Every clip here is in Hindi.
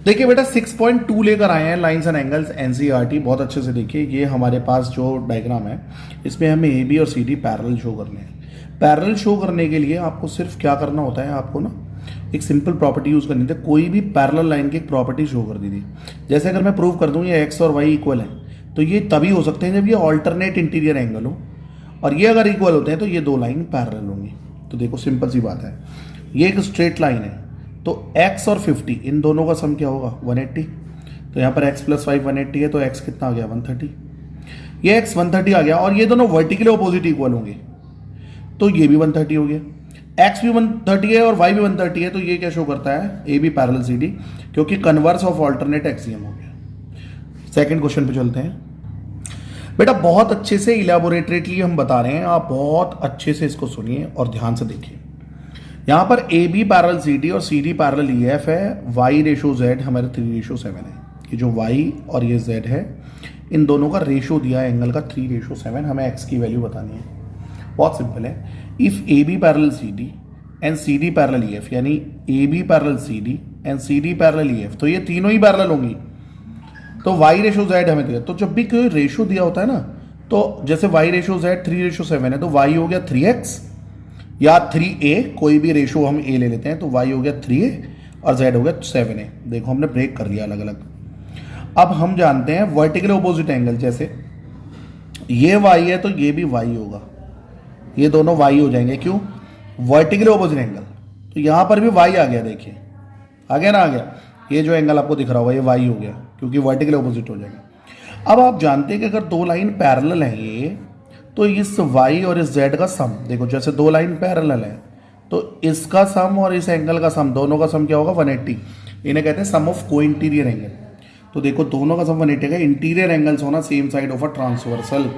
देखिए बेटा 6.2 लेकर आए हैं लाइंस एंड एंगल्स एनसीईआरटी। बहुत अच्छे से देखिए, ये हमारे पास जो डायग्राम है इसमें हमें ए बी और सी डी पैरेलल शो करने हैं। पैरेलल शो करने के लिए आपको सिर्फ क्या करना होता है, आपको ना एक सिंपल प्रॉपर्टी यूज करनी थी। कोई भी पैरेलल लाइन की एक प्रॉपर्टी शो कर दी थी। जैसे अगर मैं प्रूव कर दूं ये एक्स और वाई इक्वल है, तो ये तभी हो सकते हैं जब ये ऑल्टरनेट इंटीरियर एंगल हो, और ये अगर इक्वल होते हैं तो ये दो लाइन पैरेलल होंगी। तो देखो सिंपल सी बात है, ये एक स्ट्रेट लाइन है, तो x और 50 इन दोनों का सम क्या होगा 180। तो यहाँ पर x प्लस 5 180 है, तो x कितना आ गया 130। ये x 130 आ गया, और ये दोनों वर्टिकली ऑपोजिट इक्वल होंगे, तो ये भी 130 हो गया। x भी 130 है और y भी 130 है, तो ये क्या शो करता है A B parallel C D, क्योंकि कन्वर्स ऑफ ऑल्टरनेट एक्सियम हो गया। सेकेंड क्वेश्चन पे चलते हैं। बेटा बहुत अच्छे से इलेबोरेटली हम बता रहे हैं, आप बहुत अच्छे से इसको सुनिए और ध्यान से देखिए। यहां पर A B parallel C D और C D parallel E F है, वाई रेशो जेड हमारे 3:7 है। ये जो वाई और ये जेड है, इन दोनों का रेशो दिया है एंगल का 3:7। हमें एक्स की वैल्यू बतानी है, बहुत सिंपल है। If A B parallel C D and C D parallel E F, यानी A B parallel C D and C D parallel E F, तो ये तीनों ही पैरेलल होंगी। तो वाई रेशो जेड हमें दिया, तो जब भी कोई रेशो दिया होता है ना, तो जैसे वाई रेशो जेड 3:7 है, तो वाई हो गया 3x या 3a, कोई भी रेशो हम a ले लेते हैं, तो y हो गया 3a और z हो गया 7a। देखो हमने ब्रेक कर लिया अलग अलग। अब हम जानते हैं वर्टिकल ऑपोजिट एंगल, जैसे ये y है तो ये भी y होगा, ये दोनों y हो जाएंगे। क्यों? वर्टिकल ऑपोजिट एंगल, तो यहां पर भी y आ गया, देखिए आ गया ना, आ गया। ये जो एंगल आपको दिख रहा होगा ये y हो गया, क्योंकि वर्टिकल ऑपोजिट हो जाएगा। अब आप जानते हैं कि अगर दो लाइन पैरेलल है ये, तो इस y और इस z का सम, देखो जैसे दो लाइन पैरेलल है तो इसका सम और इस एंगल का सम, दोनों का सम क्या होगा 180। इन्हें कहते हैं सम ऑफ को इंटीरियर एंगल। तो देखो दोनों का सम 180 है। इंटीरियर एंगल्स होना same side of a transversal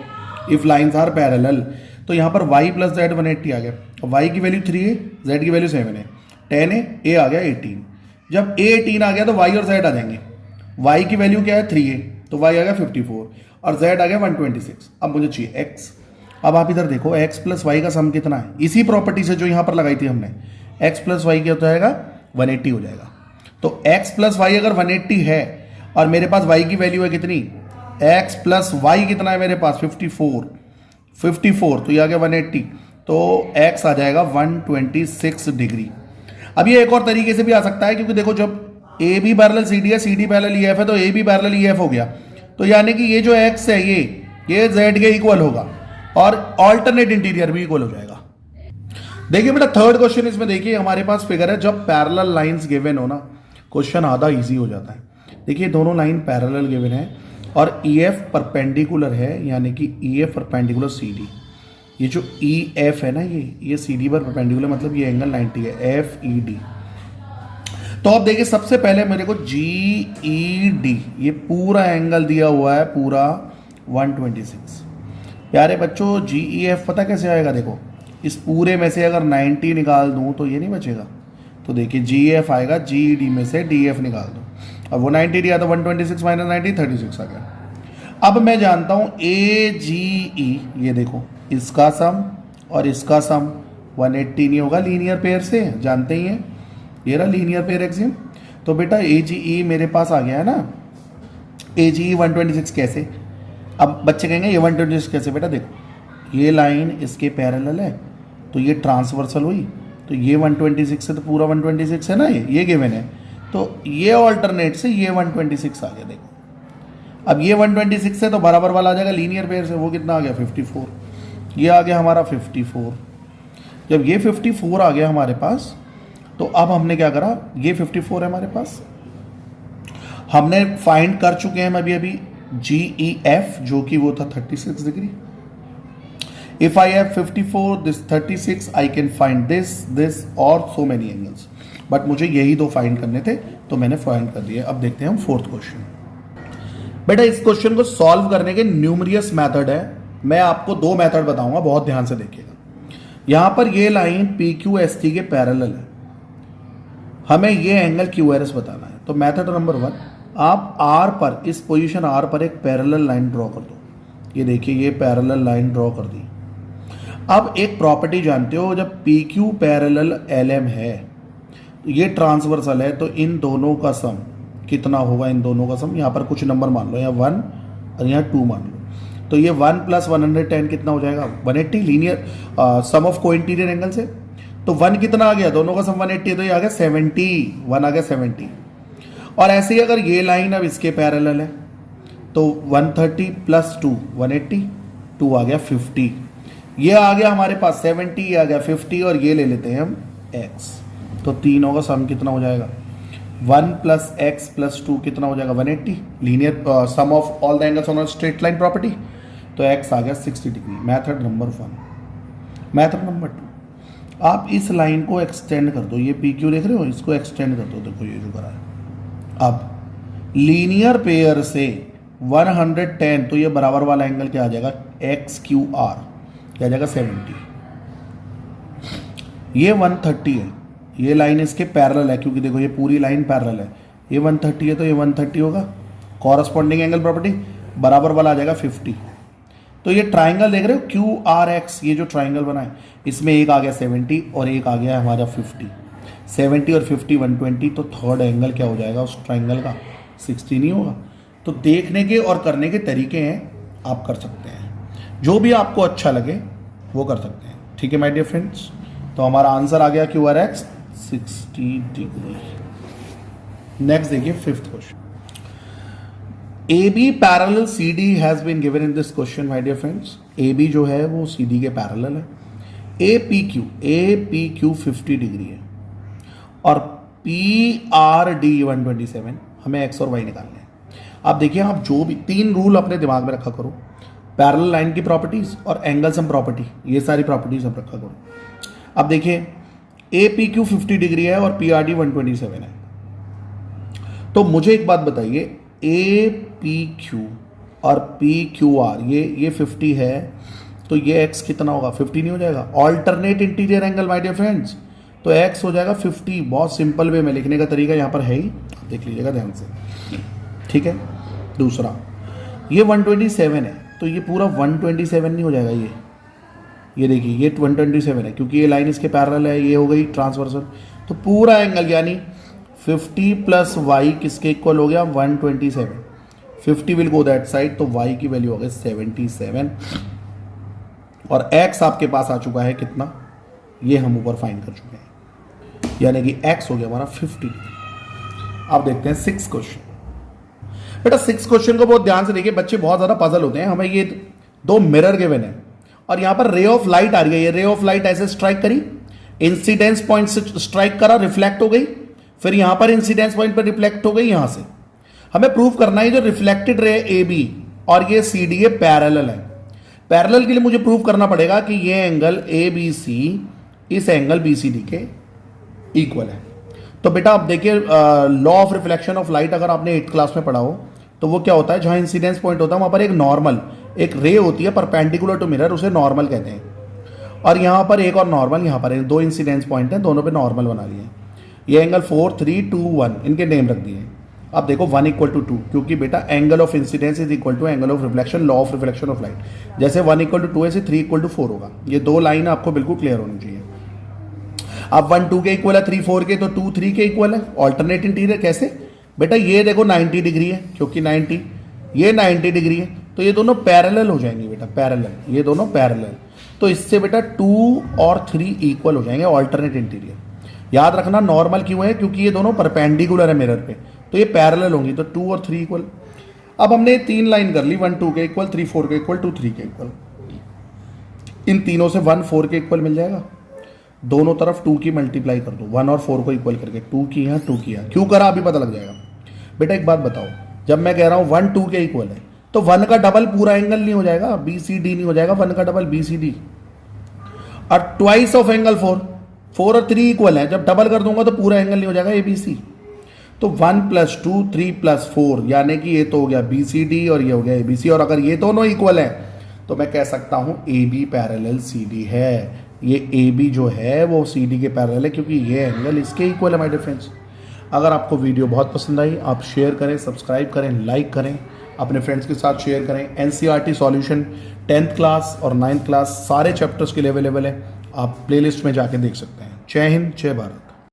if lines are parallel. तो यहाँ पर y प्लस जेड 180 आ गया। y की वैल्यू 3 है, z की वैल्यू 7 है, 10 है, a आ गया 18। जब a 18 आ गया तो y और z आ जाएंगे। y की वैल्यू क्या है 3 है, तो y आ गया 54 और z आ गया 126। अब मुझे चाहिए x। अब आप इधर देखो x प्लस वाई का सम कितना है, इसी प्रॉपर्टी से जो यहां पर लगाई थी हमने, x प्लस वाई क्या हो जाएगा 180 हो जाएगा। तो x प्लस वाई अगर 180 है और मेरे पास y की वैल्यू है कितनी, x प्लस वाई कितना है मेरे पास 54, तो ये आ गया 180, तो x आ जाएगा 126 डिग्री। अब ये एक और तरीके से भी आ सकता है, क्योंकि देखो जब A B parallel C D है, C D parallel E F है, तो A B parallel E F हो गया, तो यानी कि ये जो x है ये z के इक्वल होगा और ऑल्टरनेट इंटीरियर भी इक्वल हो जाएगा। देखिए बेटा थर्ड क्वेश्चन इसमें देखिए, हमारे पास फिगर है, जब पैरेलल लाइंस गिवन हो ना, क्वेश्चन आधा इजी हो जाता है। देखिए दोनों लाइन पैरेलल गिवन है और ई एफ परपेंडिकुलर है, यानी कि E F perpendicular C D. ये जो ई एफ है ना, ये सी डी पर परपेंडिकुलर, मतलब ये एंगल 90 है, एफ ई डी। तो अब देखिए सबसे पहले मेरे को जी ई डी, ये पूरा एंगल दिया हुआ है पूरा 126। प्यारे बच्चों जी ई एफ पता कैसे आएगा, देखो इस पूरे में से अगर 90 निकाल दूं तो ये नहीं बचेगा। तो देखिए जी ई एफ आएगा, जी ई डी में से डी एफ निकाल दो, अब वो 90 दिया तो 126 माइनस 90 36 आ गया। अब मैं जानता हूं ए जी ई, ये देखो इसका सम और इसका सम 180 नहीं होगा, लीनियर पेयर से जानते ही हैं, ये रहा लीनियर पेयर एक्सियम। तो बेटा ए जी ई मेरे पास आ गया है ना, ए जी ई 126 कैसे। अब बच्चे कहेंगे ये 126 कैसे, बेटा देखो ये लाइन इसके पैरेलल है तो ये ट्रांसवर्सल हुई, तो ये 126 से तो पूरा 126 है ना, ये गिवन है, तो ये ऑल्टरनेट से ये 126 आ गया। देखो अब ये 126 से तो बराबर वाला आ जाएगा लीनियर पेयर से, वो कितना आ गया 54, ये आ गया हमारा 54। जब ये 54 आ गया हमारे पास, तो अब हमने क्या करा, ये 54 है हमारे पास, हमने फाइंड कर चुके हैं अभी जी ई एफ, जो कि वो था 36 degree. If I have 54 this 36 I can find this और सो मेनी एंगल्स, बट मुझे यही दो फाइंड करने थे तो मैंने फाइंड कर दिए। अब देखते हैं हम फोर्थ क्वेश्चन। बेटा इस क्वेश्चन को सॉल्व करने के न्यूमरियस मेथड है, मैं आपको दो मेथड बताऊंगा, बहुत ध्यान से देखिएगा। यहां पर ये line P Q S T के पैरेलल है, हमें ये एंगल क्यू आर एस बताना है। तो मेथड नंबर 1, आप आर पर, इस पोजीशन आर पर एक पैरेलल लाइन ड्रॉ कर दो। ये देखिए ये पैरेलल लाइन ड्रॉ कर दी। अब एक प्रॉपर्टी जानते हो, जब P Q parallel L M है, ये ट्रांसवर्सल है, तो इन दोनों का सम कितना होगा इन दोनों का सम। यहाँ पर कुछ नंबर मान लो, यहाँ 1 और यहाँ 2 मान लो, तो ये 1 + 110 कितना हो जाएगा 180। लीनियर सम ऑफ को इंटीरियर एंगल से तो 1 कितना आ गया, दोनों का सम 180 है, तो ये आ गया 70, 1 आ गया 70। और ऐसे ही अगर ये लाइन अब इसके पैरेलल है तो 130 + 2 180, 2 आ गया 50। ये आ गया हमारे पास 70, ये आ गया 50, और ये ले लेते हैं हम x। तो तीनों का सम कितना हो जाएगा 1 + x + 2 कितना हो जाएगा 180। Linear sum of all the angles on a straight line property, तो x आ गया 60 degree. Method number 1। Method number 2, आप इस लाइन को एक्सटेंड कर दो, ये PQ देख रहे हो, इसको एक्सटेंड कर दो। देखो ये जो करा है, अब लीनियर पेयर से 110, तो ये बराबर वाला एंगल क्या आ जाएगा XQR, क्या आ जाएगा 70। ये 130 है, ये लाइन इसके पैरेलल है, क्योंकि देखो ये पूरी लाइन पैरेलल है। ये 130 है तो ये 130 होगा, कॉरस्पॉन्डिंग एंगल प्रॉपर्टी, बराबर वाला आ जाएगा 50। तो ये ट्राइंगल देख रहे हो QRX, ये जो ट्राइंगल बना है इसमें एक आ गया 70 और एक आ गया हमारा 50। 70 और 50 120, तो थर्ड एंगल क्या हो जाएगा उस ट्राइंगल का 60 नहीं होगा। तो देखने के और करने के तरीके हैं, आप कर सकते हैं, जो भी आपको अच्छा लगे वो कर सकते हैं। ठीक है माय डियर फ्रेंड्स, तो हमारा आंसर आ गया QRX 60 डिग्री। नेक्स्ट देखिए 5th question. AB parallel CD has been given in this question my dear friends. AB जो है वो CD के पैरेलल है। APQ 50 डिग्री है और PRD 127। हमें x और y निकालने हैं। अब देखिए, आप जो भी 3 रूल अपने दिमाग में रखा करो, पैरेलल लाइन की प्रॉपर्टीज और एंगल सम प्रॉपर्टी, ये सारी प्रॉपर्टीज आप रखा करो। अब देखिए APQ 50 डिग्री है और PRD 127 है। तो मुझे एक बात बताइए, APQ और PQR ये 50 है, तो ये x कितना होगा 50 नहीं हो जाएगा। Alternate interior angle my dear friends, तो x हो जाएगा 50। बहुत सिंपल वे में लिखने का तरीका यहाँ पर है ही, देख लीजिएगा ध्यान से। ठीक है, दूसरा ये 127 है, तो ये पूरा 127 नहीं हो जाएगा। ये देखिए ये 127 है, क्योंकि ये लाइन इसके पैरेलल है, ये हो गई ट्रांसवर्सल। तो पूरा एंगल यानी 50 + y किसके इक्वल हो गया 127। 50 विल गो दैट साइड, तो y की वैल्यू हो गई 77 और x आपके पास आ चुका है कितना, ये हम ऊपर फाइंड कर चुके हैं, यानी कि x हो गया हमारा 50। अब देखते हैं 6th क्वेश्चन। बेटा 6th क्वेश्चन को बहुत ध्यान से देखिए, बच्चे बहुत ज्यादा पजल होते हैं। हमें ये 2 मिरर गिवन है और यहां पर रे ऑफ लाइट आ रही है। ये रे ऑफ लाइट ऐसे स्ट्राइक करी, इंसिडेंस पॉइंट से स्ट्राइक करा, रिफ्लेक्ट हो गई, फिर यहां पर इंसिडेंस पॉइंट पर रिफ्लेक्ट हो गई। यहां से हमें प्रूव करना है जो रिफ्लेक्टेड रे AB और ये CD ये पैरेलल है। पैरेलल के लिए मुझे प्रूव करना पड़ेगा कि ये एंगल ABC इस एंगल BCD के इक्वल है। तो बेटा अब देखिए, law of reflection of light अगर आपने 8th क्लास में पढ़ा हो तो वो क्या होता है, जहां इंसिडेंस पॉइंट होता है वहां पर एक नॉर्मल, एक रे होती है परपेंडिकुलर टू मिरर, उसे नॉर्मल कहते हैं। और यहां पर एक और नॉर्मल, यहां पर 2 इंसिडेंस पॉइंट हैं, दोनों पे नॉर्मल बना लिए। ये एंगल 4 3 2 1 इनके नेम रख दिए। अब देखो 1 = 2, क्योंकि बेटा angle of incidence is equal to angle of reflection, law of reflection of light. जैसे 1 = 2 ऐसे 3 = 4 होगा। ये 2 लाइन आपको बिल्कुल क्लियर होनी चाहिए। अब 1 2 के इक्वल है, 3 4 के, तो 2 3 के इक्वल है। ऑल्टरनेट इंटीरियर कैसे बेटा, ये देखो 90 डिग्री है, क्योंकि 90 ये 90 डिग्री है, तो ये दोनों पैरेलल हो जाएंगे बेटा, पैरेलल, ये दोनों पैरेलल। तो इससे बेटा 2 और 3 इक्वल हो जाएंगे, ऑल्टरनेट इंटीरियर। याद रखना नॉर्मल क्यों है, क्योंकि ये दोनों परपेंडिकुलर है मिरर पे, तो ये पैरेलल होंगी, तो 2 और 3 इक्वल। अब हमने 3 लाइन कर ली, 1 2 के इक्वल, 3 4 के इक्वल, 2 3 के इक्वल। इन तीनों से 1 4 के इक्वल मिल जाएगा। दोनों तरफ 2 की मल्टीप्लाई कर दो, 1 और 4 को इक्वल करके। 2 की यहाँ 2 की यहाँ, क्यों करा अभी पता लग जाएगा। बेटा एक बात बताओ, जब मैं कह रहा हूँ 1 2 के इक्वल है, तो 1 का डबल पूरा एंगल नहीं हो जाएगा, BCD नहीं हो जाएगा, 1 का डबल BCD। और ट्वाइस ऑफ एंगल 4 4 और 3 इक्वल है, जब डबल कर दूंगा तो पूरा एंगल नहीं हो जाएगा ABC। तो 1 + 2 3 + 4, यानी कि ये तो हो गया BCD और ये हो गया ABC। और अगर ये दोनों इक्वल है तो मैं कह सकता हूं AB पैरेलल CD है। ये AB जो है वो CD के पैरेलल है, क्योंकि ये एंगल इसके इक्वल है माय डियर फ्रेंड्स। अगर आपको वीडियो बहुत पसंद आई, आप शेयर करें, सब्सक्राइब करें, लाइक करें, अपने फ्रेंड्स के साथ शेयर करें। NCERT सॉल्यूशन 10th क्लास और 9th क्लास सारे चैप्टर्स के लिए अवेलेबल है, आप प्लेलिस्ट में जाके देख सकते हैं। जय हिंद, जय भारत।